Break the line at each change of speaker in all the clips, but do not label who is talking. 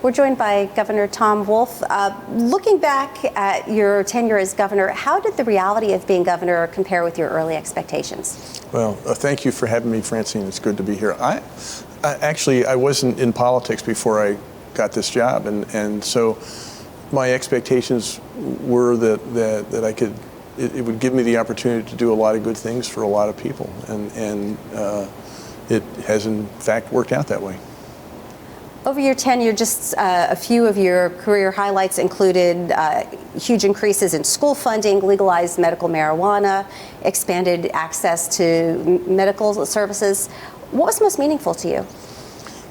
We're joined by Governor Tom Wolf. Looking back at your tenure as governor, how did the reality of being governor compare with your early expectations?
Well, thank you for having me, Francine. It's good to be here. I wasn't in politics before I got this job, and so my expectations were that I could, it would give me the opportunity to do a lot of good things for a lot of people, and it has in fact worked out that way.
Over your tenure, just a few of your career highlights included huge increases in school funding, legalized medical marijuana, expanded access to medical services. What was most meaningful to you?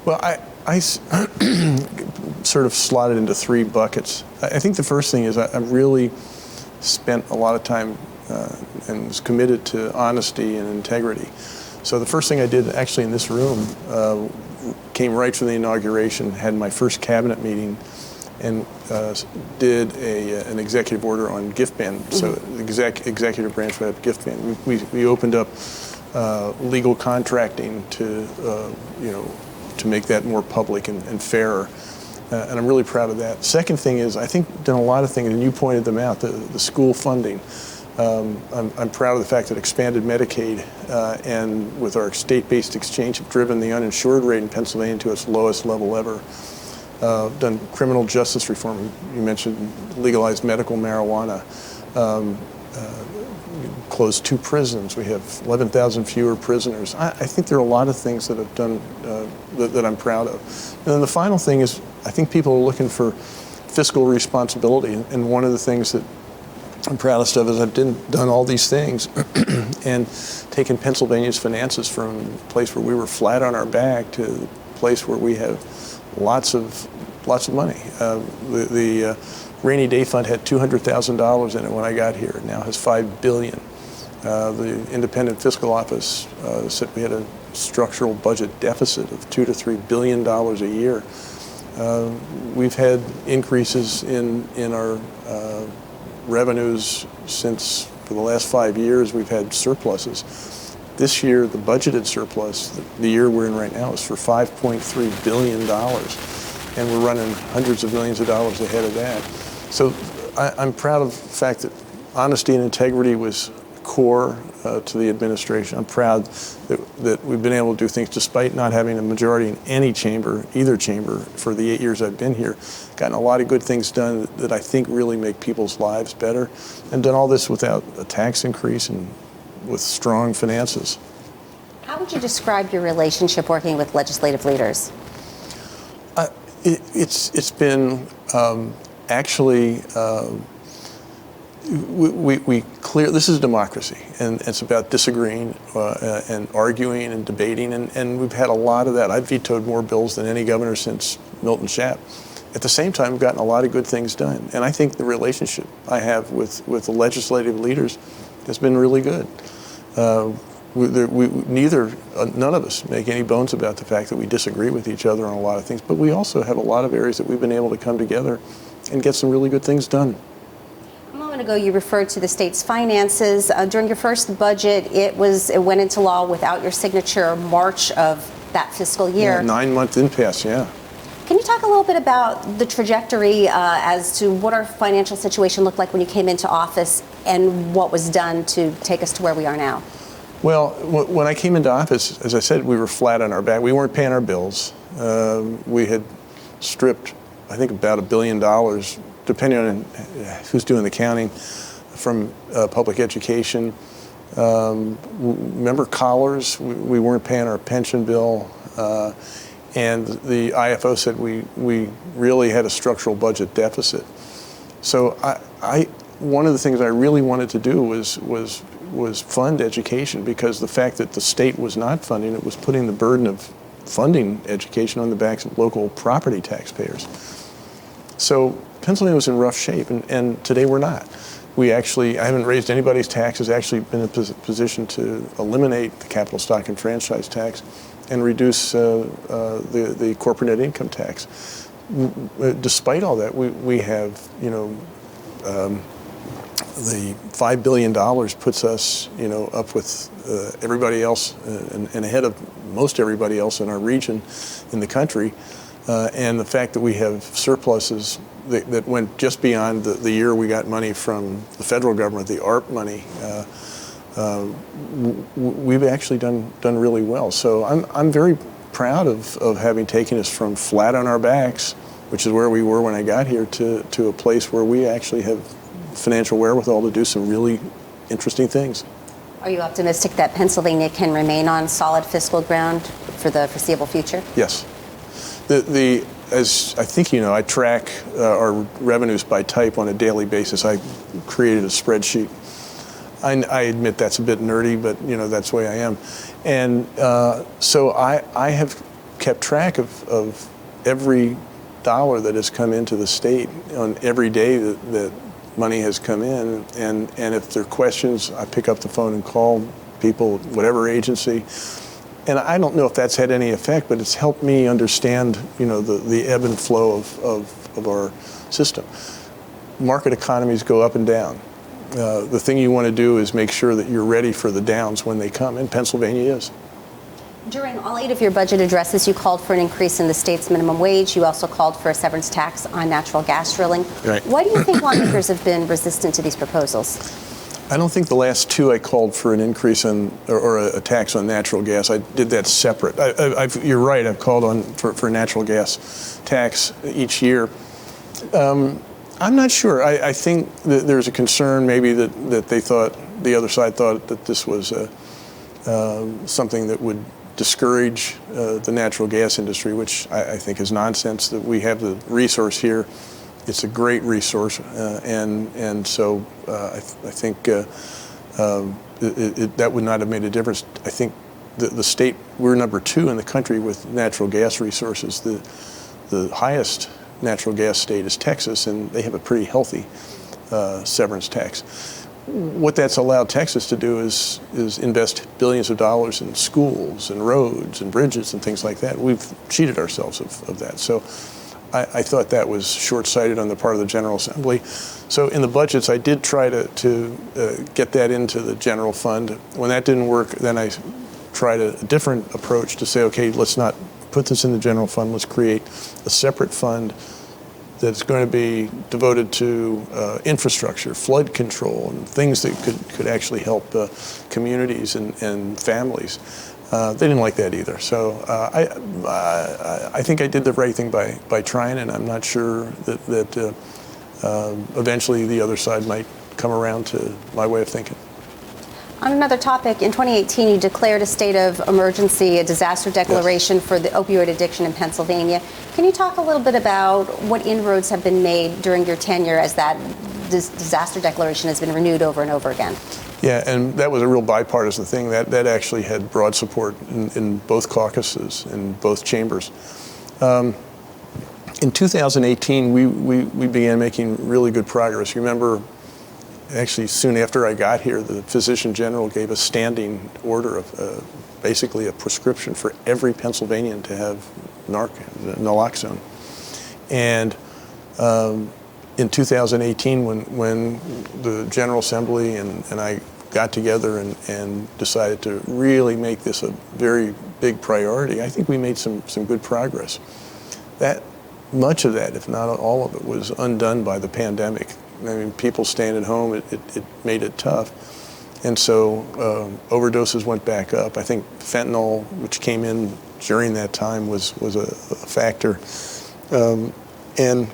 Well,
I sort of slotted into three buckets. I think the first thing is I really spent a lot of time and was committed to honesty and integrity. So the first thing I did actually in this room came right from the inauguration, had my first cabinet meeting, and did an executive order on gift ban. So the executive branch would have a gift ban. We opened up legal contracting to make that more public and fairer. And I'm really proud of that. Second thing is, I think done a lot of things, and you pointed them out, the school funding. I'm proud of the fact that expanded Medicaid and with our state-based exchange have driven the uninsured rate in Pennsylvania to its lowest level ever. Done criminal justice reform. You mentioned legalized medical marijuana. Closed 2 prisons. We have 11,000 fewer prisoners. I think there are a lot of things that have done that I'm proud of. And then the final thing is, I think people are looking for fiscal responsibility, and one of the things that I'm proudest of is I've done all these things and taken Pennsylvania's finances from a place where we were flat on our back to a place where we have lots of money. The rainy day fund had $200,000 in it when I got here. It now has $5 billion. The independent fiscal office said we had a structural budget deficit of $2 to $3 billion a year. We've had increases in our revenues for the last 5 years. We've had surpluses. This year, the budgeted surplus, the year we're in right now, is for $5.3 billion, and we're running hundreds of millions of dollars ahead of that. So I'm proud of the fact that honesty and integrity was core to the administration. I'm proud that we've been able to do things despite not having a majority in either chamber for the 8 years I've been here. Gotten a lot of good things done that I think really make people's lives better, and done all this without a tax increase and with strong finances.
How would you describe your relationship working with legislative leaders?
It's been actually. This is democracy, and it's about disagreeing and arguing and debating, and we've had a lot of that. I've vetoed more bills than any governor since Milton Schaap. At the same time, we've gotten a lot of good things done, and I think the relationship I have with the legislative leaders has been really good. None of us make any bones about the fact that we disagree with each other on a lot of things, but we also have a lot of areas that we've been able to come together and get some really good things done.
A moment ago, you referred to the state's finances. During your first budget, it went into law without your signature March of that fiscal year.
Yeah, 9-month impasse, yeah.
Can you talk a little bit about the trajectory as to what our financial situation looked like when you came into office and what was done to take us to where we are now?
Well, when I came into office, as I said, we were flat on our back. We weren't paying our bills. We had stripped, I think, about $1 billion, depending on who's doing the counting, from public education. Remember collars? We weren't paying our pension bill. And the IFO said we really had a structural budget deficit. So one of the things I really wanted to do was fund education, because the fact that the state was not funding it was putting the burden of funding education on the backs of local property taxpayers. So Pennsylvania was in rough shape, and today we're not. I haven't raised anybody's taxes, actually been in a position to eliminate the capital stock and franchise tax and reduce the corporate net income tax. Despite all that, we have, the $5 billion puts us, up with everybody else and ahead of most everybody else in our region, in the country. And the fact that we have surpluses that went just beyond the year we got money from the federal government, the ARP money, we've actually done really well. So I'm very proud of having taken us from flat on our backs, which is where we were when I got here, to a place where we actually have financial wherewithal to do some really interesting things.
Are you optimistic that Pennsylvania can remain on solid fiscal ground for the foreseeable future?
Yes. As I think you know, I track our revenues by type on a daily basis. I created a spreadsheet. I admit that's a bit nerdy, but that's the way I am. And so I have kept track of every dollar that has come into the state on every day that money has come in. And if there are questions, I pick up the phone and call people, whatever agency. And I don't know if that's had any effect, but it's helped me understand, the ebb and flow of our system. Market economies go up and down. The thing you want to do is make sure that you're ready for the downs when they come, and Pennsylvania is.
During all 8 of your budget addresses, you called for an increase in the state's minimum wage. You also called for a severance tax on natural gas drilling.
Right.
Why do you think lawmakers have been resistant to these proposals?
I don't think the last 2 I called for an increase or a tax on natural gas. I did that separate. You're right. I've called for a natural gas tax each year. I'm not sure. I think that there's a concern maybe that they thought, the other side thought that this was something that would discourage the natural gas industry, which I think is nonsense. That we have the resource here. It's a great resource, and so I think that would not have made a difference. I think the state, we're number 2 in the country with natural gas resources. The highest natural gas state is Texas, and they have a pretty healthy severance tax. What that's allowed Texas to do is invest billions of dollars in schools and roads and bridges and things like that. We've cheated ourselves of that. So I thought that was short-sighted on the part of the General Assembly. So in the budgets, I did try to get that into the general fund. When that didn't work, then I tried a different approach to say, okay, let's not put this in the general fund. Let's create a separate fund that's going to be devoted to infrastructure, flood control, and things that could actually help communities and families. They didn't like that either. So I think I did the right thing by trying, and I'm not sure that eventually the other side might come around to my way of thinking.
On another topic, in 2018, you declared a state of emergency, a disaster declaration for the opioid addiction in Pennsylvania. Can you talk a little bit about what inroads have been made during your tenure as that disaster declaration has been renewed over and over again?
Yeah, and that was a real bipartisan thing. That actually had broad support in both caucuses, in both chambers. In 2018, we began making really good progress. You remember, actually, soon after I got here, the Physician General gave a standing order of basically a prescription for every Pennsylvanian to have naloxone. And in 2018, when the General Assembly and I got together and decided to really make this a very big priority, I think we made some good progress. Much of that, if not all of it, was undone by the pandemic. I mean, people staying at home, it made it tough. And so overdoses went back up. I think fentanyl, which came in during that time, was a factor. And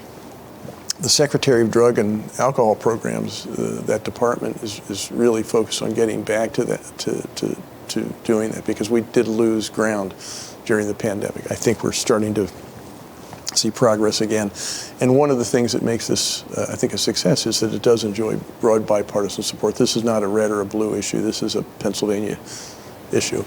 the Secretary of Drug and Alcohol Programs, that department is really focused on getting back to that, to doing that, because we did lose ground during the pandemic. I think we're starting to see progress again. And one of the things that makes this, I think, a success is that it does enjoy broad bipartisan support. This is not a red or a blue issue. This is a Pennsylvania issue.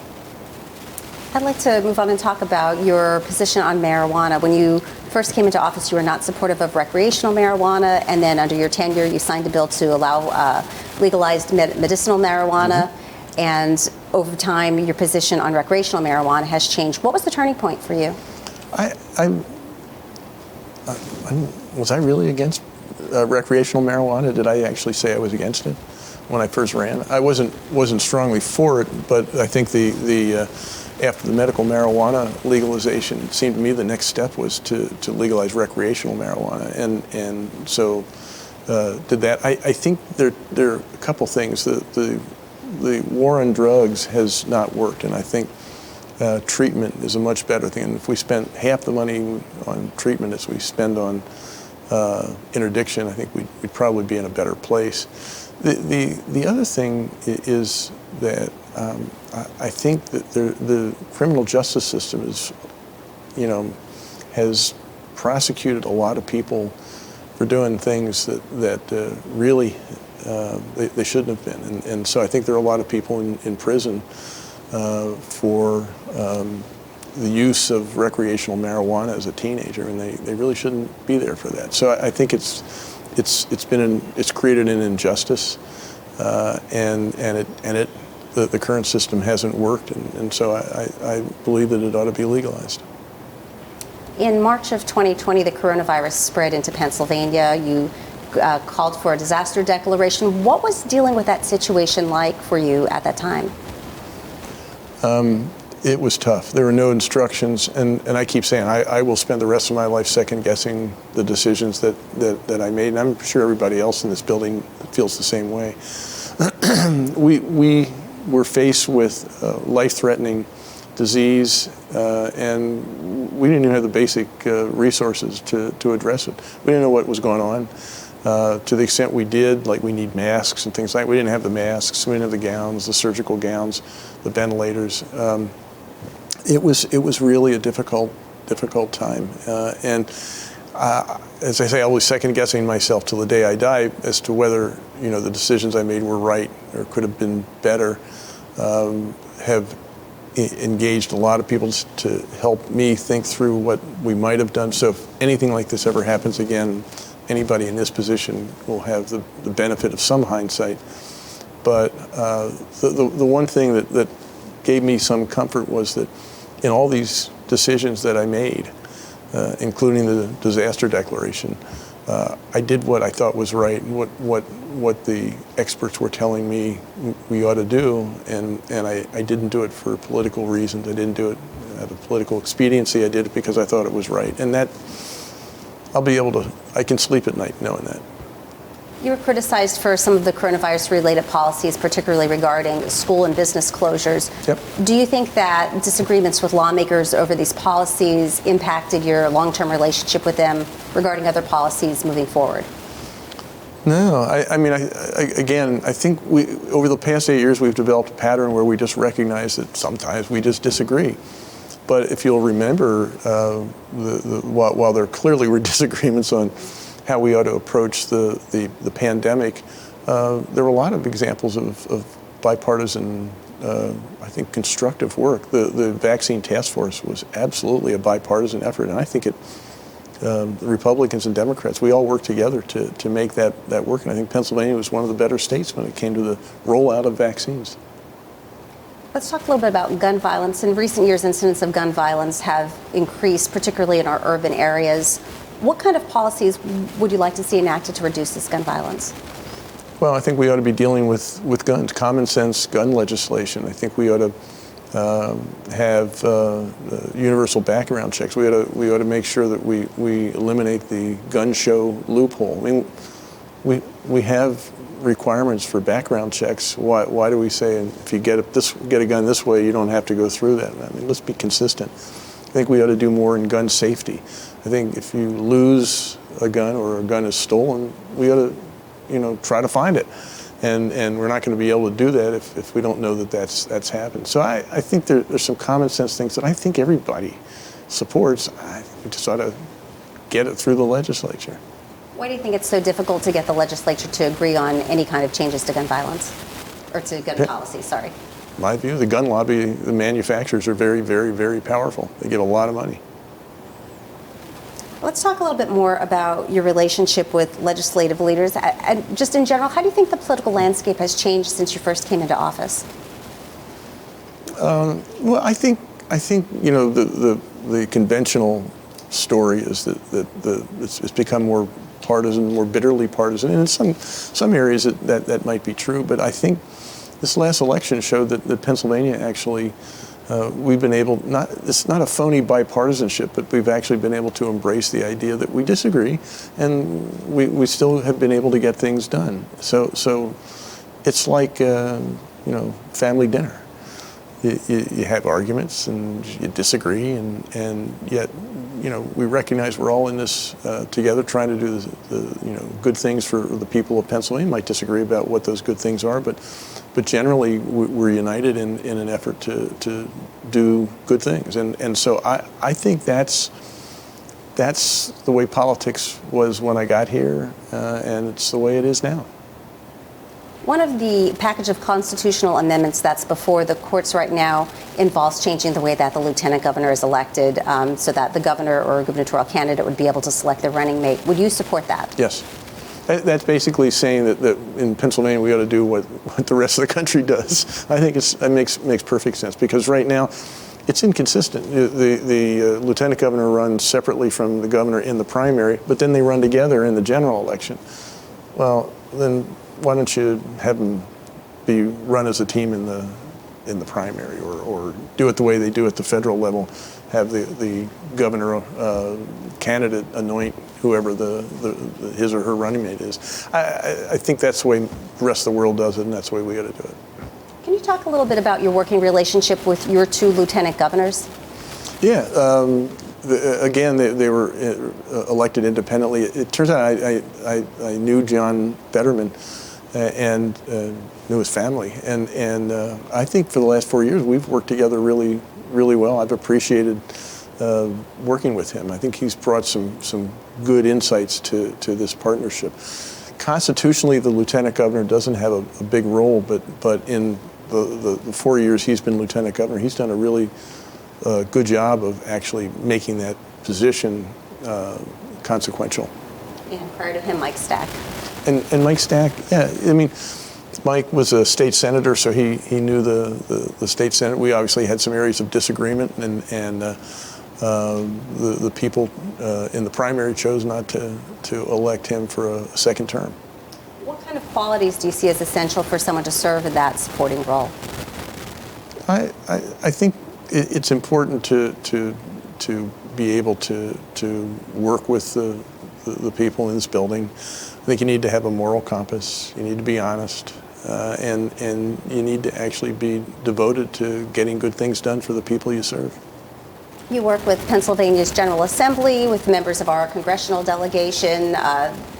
I'd like to move on and talk about your position on marijuana. When you first came into office, you were not supportive of recreational marijuana, and then under your tenure, you signed a bill to allow legalized medicinal marijuana. Mm-hmm. And over time, your position on recreational marijuana has changed. What was the turning point for you?
Was I really against recreational marijuana, did I actually say I was against it when I first ran? I wasn't strongly for it, but I think after the medical marijuana legalization, it seemed to me the next step was to legalize recreational marijuana, and so did that. I think there are a couple things. The war on drugs has not worked, and I think treatment is a much better thing. And if we spent half the money on treatment as we spend on interdiction, I think we'd probably be in a better place. The other thing is that I think that the criminal justice system has prosecuted a lot of people for doing things that really they shouldn't have been. And so I think there are a lot of people in prison for the use of recreational marijuana as a teenager, and they really shouldn't be there for that. So I think it's created an injustice, and the current system hasn't worked, and so I believe that it ought to be legalized.
In March of 2020, the coronavirus spread into Pennsylvania. You called for a disaster declaration. What was dealing with that situation like for you at that time?
It was tough. There were no instructions, and I keep saying I will spend the rest of my life second-guessing the decisions that I made, and I'm sure everybody else in this building feels the same way. We were faced with life-threatening disease, and we didn't even have the basic resources to address it. We didn't know what was going on. To the extent we did, like we need masks and things like that, we didn't have the masks, we didn't have the gowns, the surgical gowns, the ventilators. It was really a difficult time. And as I say, I was second guessing myself till the day I die as to whether the decisions I made were right or could have been better. Have engaged a lot of people to help me think through what we might have done. So if anything like this ever happens again, anybody in this position will have the benefit of some hindsight. But the one thing that gave me some comfort was that in all these decisions that I made, including the disaster declaration, I did what I thought was right and what the experts were telling me we ought to do, and I didn't do it for political reasons. I didn't do it out of political expediency. I did it because I thought it was right, and that I can sleep at night knowing that.
You were criticized for some of the coronavirus-related policies, particularly regarding school and business closures.
Yep.
Do you think that disagreements with lawmakers over these policies impacted your long-term relationship with them regarding other policies moving forward?
No, I think over the past 8 years, we've developed a pattern where we just recognize that sometimes we just disagree. But if you'll remember, while there clearly were disagreements on how we ought to approach the pandemic, there were a lot of examples of bipartisan, I think, constructive work. The vaccine task force was absolutely a bipartisan effort, and I think the Republicans and Democrats, we all worked together to make that work, and I think Pennsylvania was one of the better states when it came to the rollout of vaccines.
Let's talk a little bit about gun violence. In recent years, incidents of gun violence have increased, particularly in our urban areas. What kind of policies would you like to see enacted to reduce this gun violence?
Well, I think we ought to be dealing with guns, common sense gun legislation. I think we ought to have universal background checks. We ought to make sure that we eliminate the gun show loophole. I mean, we have requirements for background checks. Why do we say if you get a gun this way, you don't have to go through that? I mean, let's be consistent. I think we ought to do more in gun safety. I think if you lose a gun or a gun is stolen, we ought to, try to find it. And we're not going to be able to do that if we don't know that that's happened. So I think there's some common sense things that I think everybody supports. I think we just ought to get it through the legislature.
Why do you think it's so difficult to get the legislature to agree on any kind of changes to gun violence, or to gun policy, sorry?
My view, the gun lobby, the manufacturers are very, very, very powerful. They get a lot of money.
Let's talk a little bit more about your relationship with legislative leaders. And just in general, how do you think the political landscape has changed since you first came into office?
Well, I think the conventional story is that it's become more partisan, more bitterly partisan. And in some areas that might be true, but I think this last election showed that Pennsylvania actually, we've been able, it's not a phony bipartisanship, but we've actually been able to embrace the idea that we disagree, and we still have been able to get things done. So it's like, family dinner. You have arguments and you disagree, and yet, we recognize we're all in this together, trying to do the good things for the people of Pennsylvania. Might disagree about what those good things are, but generally we're united in an effort to do good things, and so I think that's the way politics was when I got here, and it's the way it is now.
One of the package of constitutional amendments that's before the courts right now involves changing the way that the lieutenant governor is elected, so that the governor or gubernatorial candidate would be able to select their running mate. Would you support that?
Yes. That's basically saying that in Pennsylvania we ought to do what the rest of the country does. I think it makes perfect sense, because right now it's inconsistent. The lieutenant governor runs separately from the governor in the primary, but then they run together in the general election. Well, then why don't you have them be run as a team in the primary, or do it the way they do at the federal level, have the governor candidate anoint whoever his or her running mate is. I think that's the way the rest of the world does it, and that's the way we got to do it.
Can you talk a little bit about your working relationship with your two lieutenant governors?
Yeah. Again, they were elected independently. It turns out I knew John Betterman and knew his family, and I think for the last 4 years we've worked together really, really well. I've appreciated working with him. I think he's brought some good insights to this partnership. Constitutionally, the lieutenant governor doesn't have a big role, but in the 4 years he's been lieutenant governor, he's done a really good job of actually making that position consequential.
And prior to him, Mike Stack.
And Mike Stack, yeah, I mean, Mike was a state senator, so he knew the state senate. We obviously had some areas of disagreement, and the people in the primary chose not to elect him for a second term.
What kind of qualities do you see as essential for someone to serve in that supporting role?
I think it's important to be able to work with the people in this building. I think you need to have a moral compass. You need to be honest, and you need to actually be devoted to getting good things done for the people you serve.
You work with Pennsylvania's General Assembly, with members of our congressional delegation,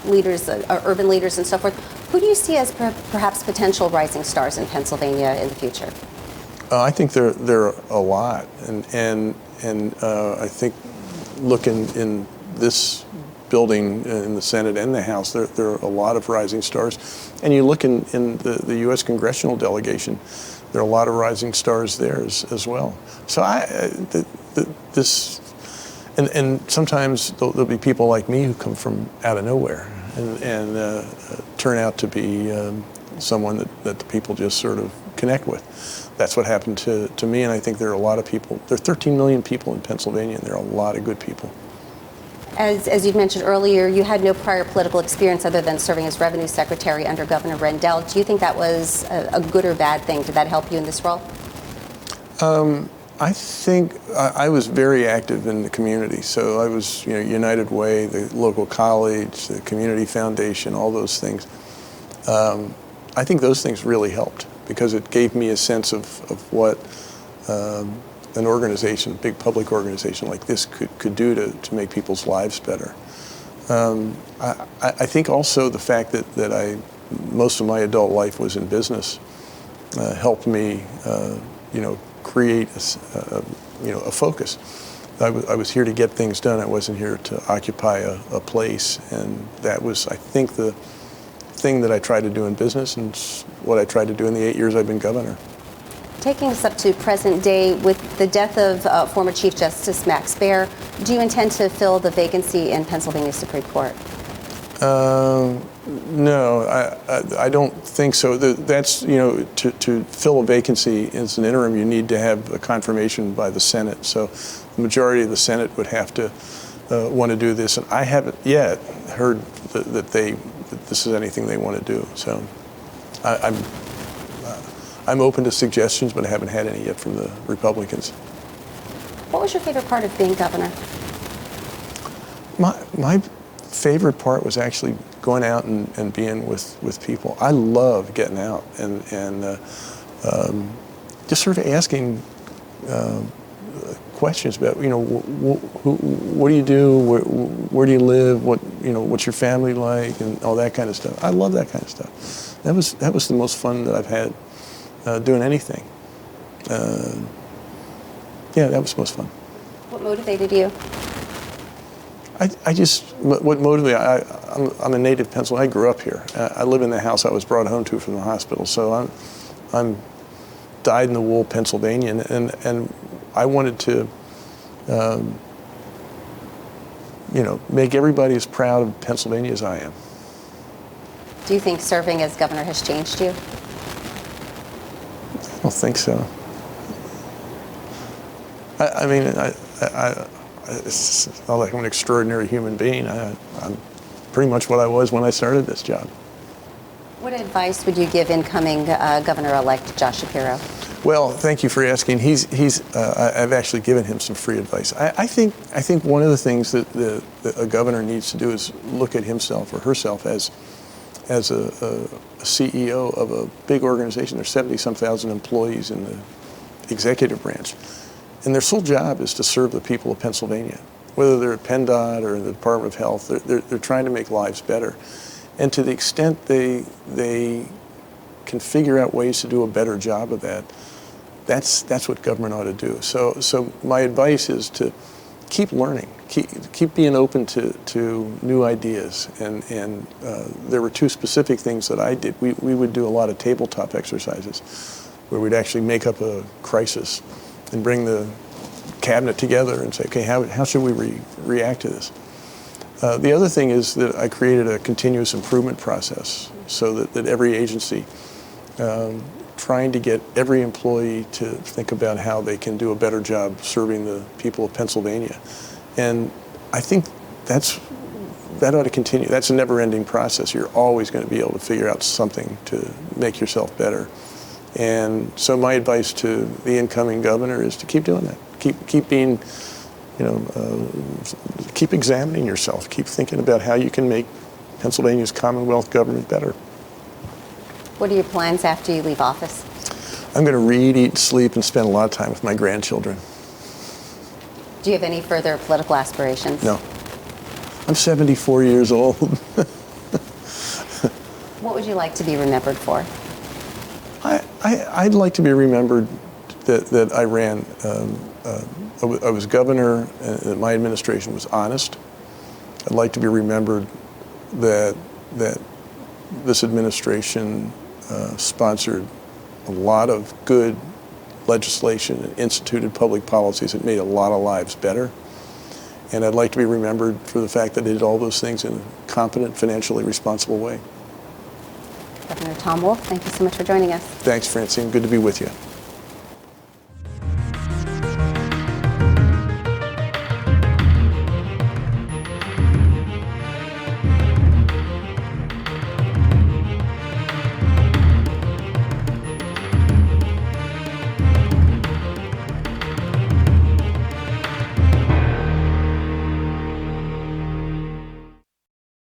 leaders, urban leaders, and so forth. Who do you see as perhaps potential rising stars in Pennsylvania in the future?
I think there are a lot, and I think looking in this building, in the Senate and the House, there are a lot of rising stars. And you look in the U.S. congressional delegation, there are a lot of rising stars there as well. So and sometimes there'll be people like me who come from out of nowhere and turn out to be someone that the people just sort of connect with. That's what happened to me, and I think there are a lot of people. There are 13 million people in Pennsylvania, and there are a lot of good people.
As you'd mentioned earlier, you had no prior political experience other than serving as Revenue Secretary under Governor Rendell. Do you think that was a good or bad thing? Did that help you in this role?
I think I was very active in the community. So I was, United Way, the local college, the community foundation, all those things. I think those things really helped because it gave me a sense of what an organization, a big public organization like this could do to make people's lives better. I think also the fact that most of my adult life was in business helped me, create a focus. I was here to get things done. I wasn't here to occupy a place, and that was, I think, the thing that I tried to do in business and what I tried to do in the 8 years I've been governor.
Taking us up to present day, with the death of former Chief Justice Max Baer, do you intend to fill the vacancy in Pennsylvania Supreme Court?
No, I don't think so. That's, to fill a vacancy as an interim, you need to have a confirmation by the Senate. So the majority of the Senate would have to want to do this. And I haven't yet heard that this is anything they want to do. So I'm open to suggestions, but I haven't had any yet from the Republicans.
What was your favorite part of being governor?
My favorite part was actually going out and being with people. I love getting out and just sort of asking questions about, what do you do, where do you live, what's your family like, and all that kind of stuff. I love that kind of stuff. That was the most fun that I've had doing anything. Yeah, that was most fun.
What motivated you?
What motivated me, I'm a native Pennsylvania. I grew up here. I live in the house I was brought home to from the hospital. So I'm dyed-in-the-wool Pennsylvanian, and I wanted to, make everybody as proud of Pennsylvania as I am.
Do you think serving as governor has changed you?
I don't think so. It's not like I'm an extraordinary human being. I'm pretty much what I was when I started this job.
What advice would you give incoming Governor-elect Josh Shapiro?
Well, thank you for asking. I've actually given him some free advice. I think one of the things that a governor needs to do is look at himself or herself as a CEO of a big organization. There's 70-some thousand employees in the executive branch. And their sole job is to serve the people of Pennsylvania. Whether they're at PennDOT or the Department of Health, they're trying to make lives better. And to the extent they can figure out ways to do a better job of that, that's what government ought to do. So my advice is to keep learning, keep being open to new ideas. And there were two specific things that I did. We would do a lot of tabletop exercises where we'd actually make up a crisis and bring the cabinet together and say, okay, how should we react to this? The other thing is that I created a continuous improvement process so that every agency, trying to get every employee to think about how they can do a better job serving the people of Pennsylvania. And I think that ought to continue. That's a never-ending process. You're always going to be able to figure out something to make yourself better. And so my advice to the incoming governor is to keep doing that. Keep being, keep examining yourself. Keep thinking about how you can make Pennsylvania's Commonwealth government better.
What are your plans after you leave office?
I'm going to read, eat, sleep, and spend a lot of time with my grandchildren.
Do you have any further political aspirations?
No. I'm 74 years old.
What would you like to be remembered for?
I'd like to be remembered that I ran, I was governor, and that my administration was honest. I'd like to be remembered that this administration sponsored a lot of good legislation and instituted public policies that made a lot of lives better. And I'd like to be remembered for the fact that I did all those things in a competent, financially responsible way.
Governor Tom Wolf, thank you so much for joining us.
Thanks, Francine. Good to be with you.